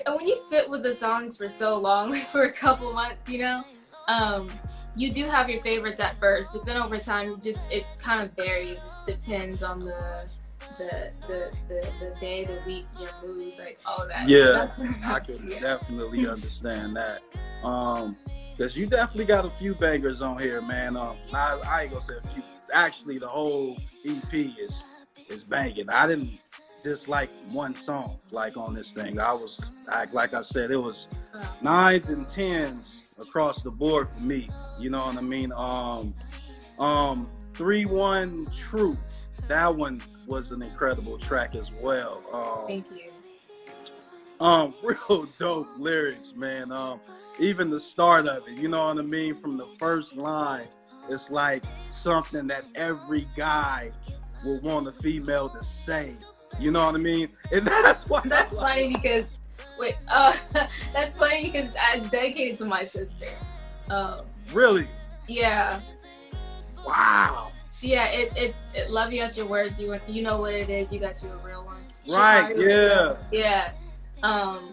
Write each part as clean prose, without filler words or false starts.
when you sit with the songs for so long, like for a couple months, you know, you do have your favorites at first, but then over time, it kind of varies. It depends on the day, the week, your mood, like all that. Yeah, so I can definitely understand that. Cause you definitely got a few bangers on here, man. I ain't gonna say a few. Actually, the whole EP is banging. I didn't dislike one song like on this thing. Like I said, it was 9s and 10s across the board for me. You know what I mean? 3-1 Truth. That one was an incredible track as well. Thank you. Real dope lyrics, man. Even the start of it, you know what I mean? From the first line, it's like something that every guy would want a female to say. You know what I mean? And that's why that's funny because that's funny because it's dedicated to my sister. Really? Yeah. Wow. Yeah, it's love you at your worst. You know what it is. You got you a real one. Right. Yeah. Yeah.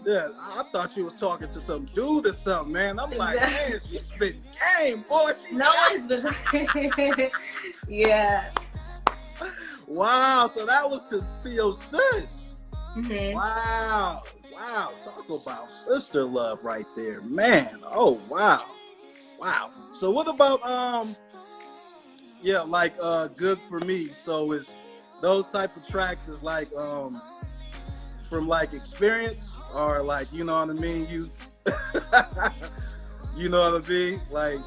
Yeah, I thought you was talking to some dude or something, man. I'm like, man, she's been game, boy. No one's been. Yeah. Wow, so that was to your sis. Mm-hmm. Wow. Talk about sister love right there, man. Oh wow. So what about like Good For Me? So is those type of tracks is like from like experience or like, you know what I mean, you you know what I mean, like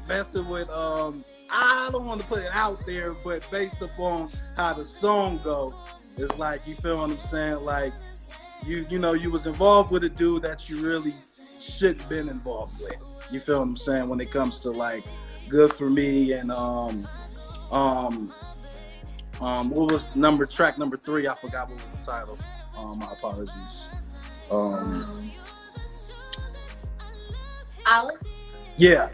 messing with I don't want to put it out there, but based upon how the song go, it's like, you feel what I'm saying, like you know you was involved with a dude that you really shouldn't been involved with, you feel what I'm saying, when it comes to like Good For Me and what was track number 3? I forgot what was the title. My apologies. Alice? Yeah.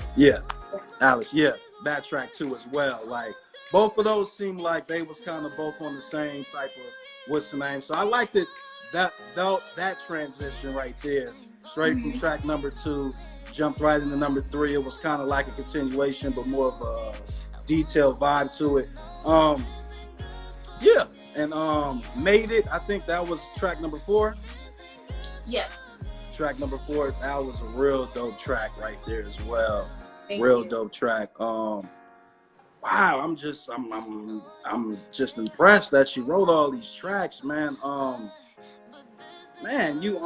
Alice, yeah. That track too as well. Like both of those seemed like they was kind of both on the same type of what's the name. So I liked it that transition right there. Straight from track number 2, jumped right into number 3. It was kind of like a continuation, but more of a detailed vibe to it. Yeah. And Made It, I think that was track number 4. Yes. Track number 4, that was a real dope track right there as well. Thank real you. Dope track. Wow, I'm just impressed that you wrote all these tracks, man. Man, you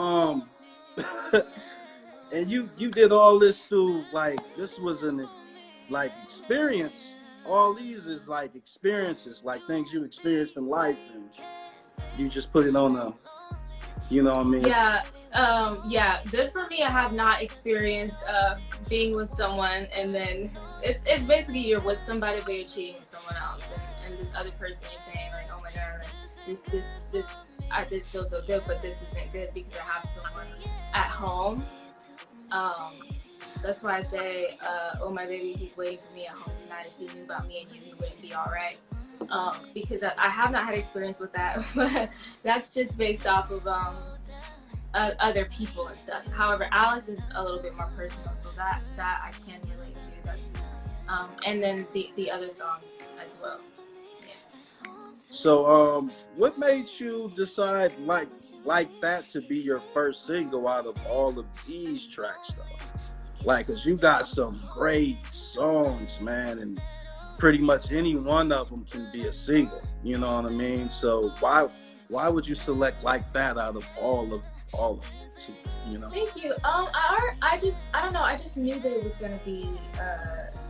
and you did all this through, like, this was an like experience. All these is like experiences, like things you experienced in life, and you just put it on the, you know what I mean? Yeah. Good For Me, I have not experienced being with someone and then it's basically you're with somebody but you're cheating with someone else, and this other person you're saying like, oh my god, like, this feels so good, but this isn't good because I have someone at home. That's why I say, oh my baby, he's waiting for me at home tonight. If he knew about me and you, he wouldn't be all right. Because I have not had experience with that, but that's just based off of other people and stuff. However, Alice is a little bit more personal, so that I can relate to. That's and then the other songs as well. Yeah. So, what made you decide like that to be your first single out of all of these tracks, though? Like, cause you got some great songs, man, and pretty much any one of them can be a single. You know what I mean? So why would you select like that out of all of them? You know? Thank you. I don't know. I just knew that it was gonna be.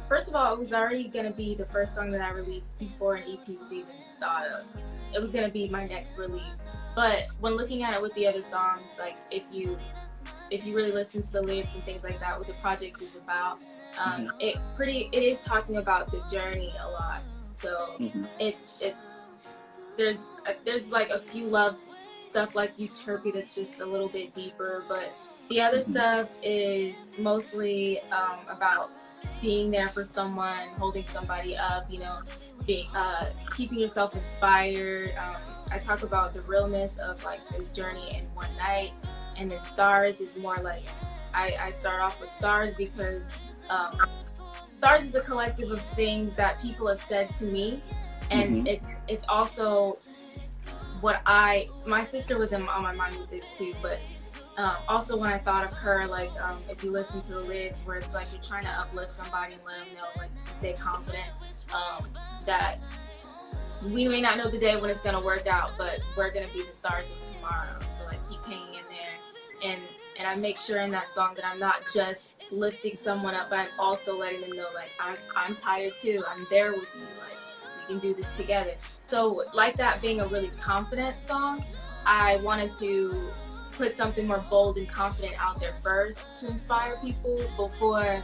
First of all, it was already gonna be the first song that I released before an EP was even thought of. It was gonna be my next release. But when looking at it with the other songs, like if you really listen to the lyrics and things like that, what the project is about, it is talking about the journey a lot. So it's there's like a few love stuff like Utopia that's just a little bit deeper, but the other stuff is mostly about being there for someone, holding somebody up, you know, keeping yourself inspired. I talk about the realness of like this journey in one night, and then Stars is more like I start off with Stars because Stars is a collective of things that people have said to me, and it's also what my sister was on my mind with this too, but also when I thought of her, like if you listen to the lyrics where it's like you're trying to uplift somebody and let them know like to stay confident, that we may not know the day when it's gonna work out, but we're gonna be the stars of tomorrow. So like keep hanging in there, and I make sure in that song that I'm not just lifting someone up, but I'm also letting them know like I'm tired too. I'm there with you. Like we can do this together. So like that being a really confident song, I wanted to put something more bold and confident out there first to inspire people before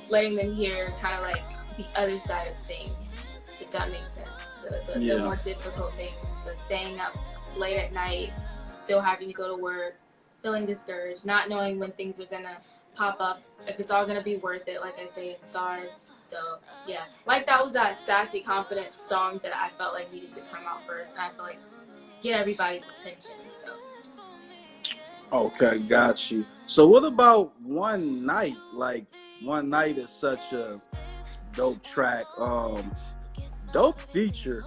letting them hear kind of like the other side of things, if that makes sense. The more difficult things, the staying up late at night, still having to go to work, feeling discouraged, not knowing when things are gonna pop up, if it's all gonna be worth it, like I say in Stars. So yeah, like that was that sassy, confident song that I felt like needed to come out first, and I felt like get everybody's attention. So. Okay, got you. So what about One Night? Like One Night is such a dope track. Dope feature.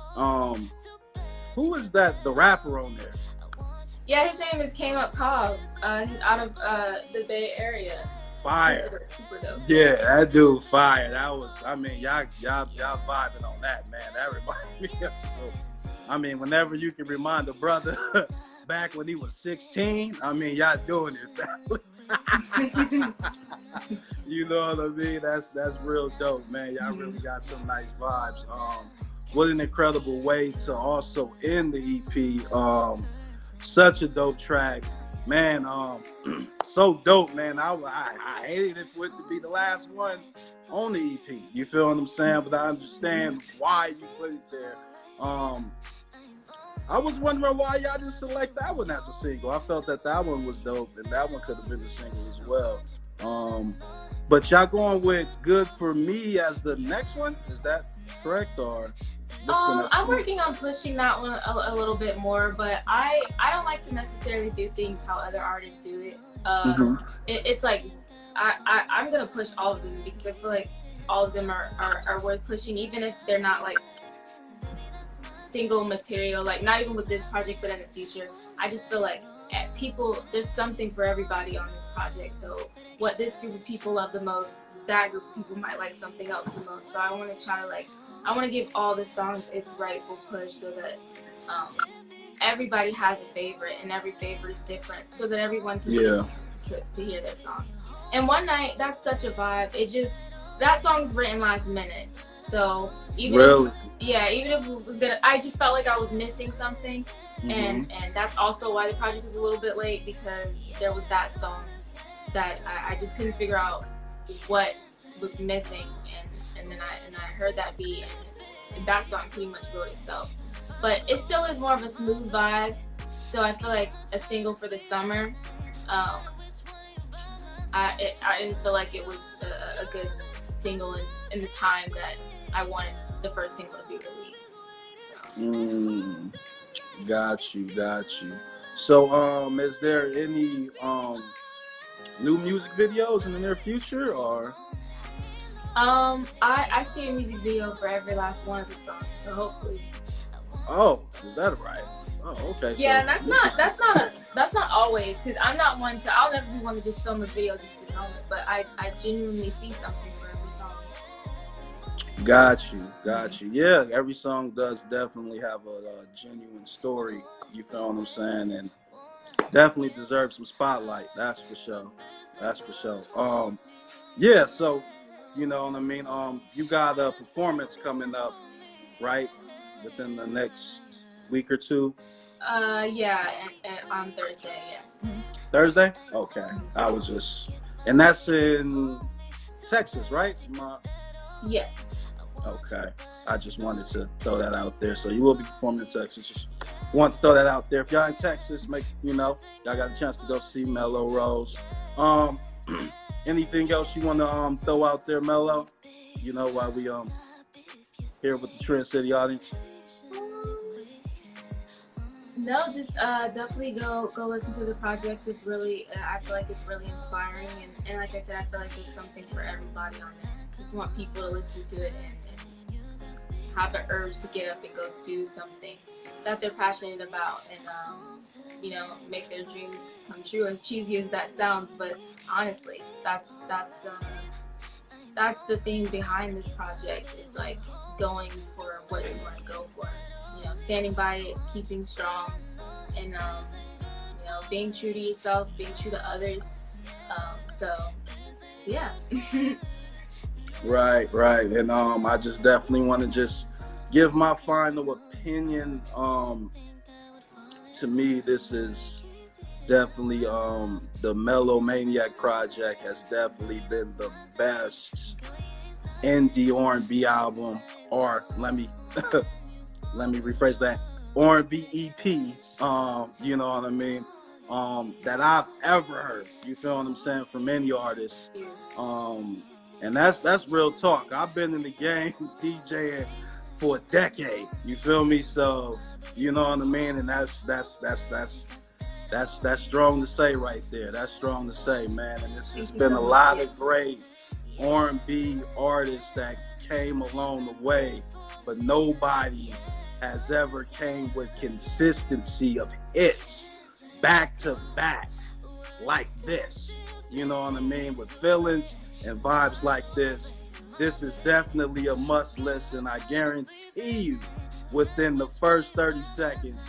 Who is that? The rapper on there? Yeah, his name is Came Up Cobb. He's out of the Bay Area. Fire. Super dope. Yeah, that dude fire. That was. I mean, y'all vibing on that, man. That reminded me of. I mean, whenever you can remind a brother back when he was 16, I mean, y'all doing it. You know what I mean? That's real dope, man. Y'all really got some nice vibes. What an incredible way to also end the EP. Such a dope track, man. So dope, man. I hated it for it to be the last one on the EP. You feel what I'm saying? But I understand why you put it there. I was wondering why y'all didn't select that one as a single. I felt that one was dope, and that one could have been a single as well. But y'all going with Good For Me as the next one? Is that correct? Or I'm working on pushing that one a little bit more, but I don't like to necessarily do things how other artists do it. It's like I'm gonna push all of them because I feel like all of them are worth pushing, even if they're not like single material, like not even with this project, but in the future. I just feel like there's something for everybody on this project. So what this group of people love the most, that group of people might like something else the most. So I want to try to I want to give all the songs its rightful push so that everybody has a favorite and every favorite is different, so that everyone can to hear that song. And One Night, that's such a vibe. That song's written last minute. So even if it was I just felt like I was missing something, and that's also why the project was a little bit late, because there was that song that I just couldn't figure out what was missing, and then I heard that beat, and that song pretty much wrote itself. But it still is more of a smooth vibe, so I feel like a single for the summer. I didn't feel like it was a good single in the time that I wanted the first single to be released. So. Got you. So, is there any new music videos in the near future, or? I see a music video for every last one of the songs, so hopefully. Oh, is that right? Oh, okay. Yeah, so that's not always, because I'm not one to. I'll never be one to just film a video just to film it, but I genuinely see something for every song. Got you. Yeah, every song does definitely have a genuine story. You feel what I'm saying? And definitely deserves some spotlight. That's for sure. Yeah. So, you know what I mean. You got a performance coming up, right? Within the next week or two. Yeah, and on Thursday. Yeah. Thursday? Okay. And that's in Texas, right? Yes. Okay. I just wanted to throw that out there. So you will be performing in Texas. Just want to throw that out there. If y'all in Texas, y'all got a chance to go see Melo RoZe. Anything else you want to throw out there, Melo? You know, while we here with the Trend City audience. No, just definitely go listen to the project. It's really, I feel like it's really inspiring, and like I said, I feel like there's something for everybody on there. Just want people to listen to it and have the urge to get up and go do something that they're passionate about, and you know, make their dreams come true. As cheesy as that sounds, but honestly, that's the thing behind this project. It's like going for what you want to go for. You know, standing by it, keeping strong, and you know, being true to yourself, being true to others. So, yeah. Right, right. And I just definitely want to just give my final opinion. To me, this is definitely the Melomaniac project has definitely been the best indie R&B album, or let me rephrase that, R&B EP, you know what I mean, that I've ever heard. You feel what I'm saying, from any artist. And that's real talk. I've been in the game DJing for a decade. You feel me? So you know what I mean, and that's strong to say right there. That's strong to say, man. And it's been a lot of great R&B artists that came along the way, but nobody has ever came with consistency of hits back to back like this. You know what I mean? With feelings and vibes like this. This is definitely a must listen. I guarantee you, within the first 30 seconds,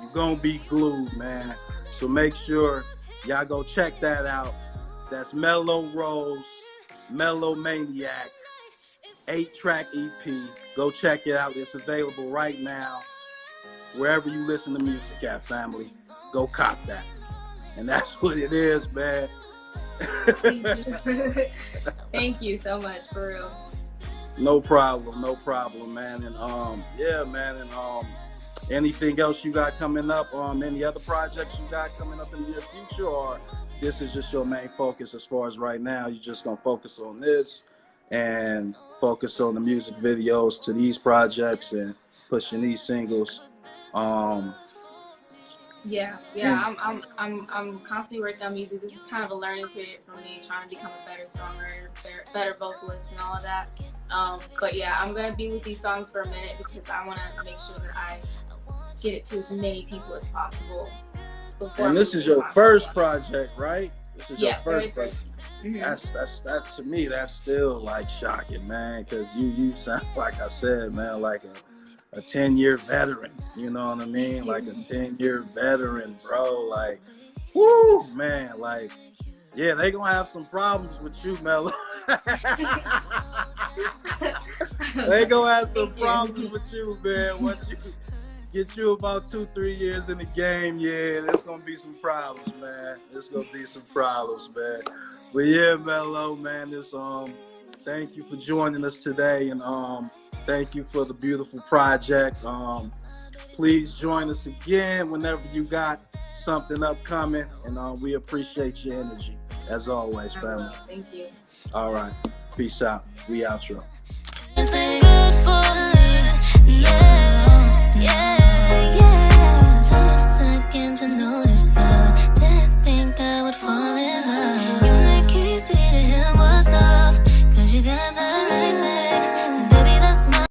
you're gonna be glued, man. So make sure y'all go check that out. That's Melo RoZe, Melomaniac, 8-track EP. Go check it out. It's available right now. Wherever you listen to music at, family, go cop that. And that's what it is, man. Thank you so much, for real. No problem, man. And yeah, man. And anything else you got coming up? Any other projects you got coming up in the near future, or this is just your main focus as far as right now? You're just gonna focus on this and focus on the music videos to these projects and pushing these singles. Yeah. I'm constantly working on music. This is kind of a learning period for me, trying to become a better songwriter, better vocalist, and all of that. But yeah, I'm gonna be with these songs for a minute because I want to make sure that I get it to as many people as possible. And this is your first project, right? This is your first. Mm-hmm. That's to me, that's still like shocking, man, because you sound, like I said, man, like a 10-year veteran. You know what I mean? Like a 10-year veteran, bro. Like, woo, man. Like, yeah, they gonna have some problems with you, Melo. They gonna have some problems with you, man. Once you get you about 2-3 years in the game, yeah, there's gonna be some problems, man. There's gonna be some problems, man. But yeah, Melo, man, thank you for joining us today, and thank you for the beautiful project. Please join us again whenever you got something upcoming, and we appreciate your energy as always, family. Thank you. All right, peace out. We outro.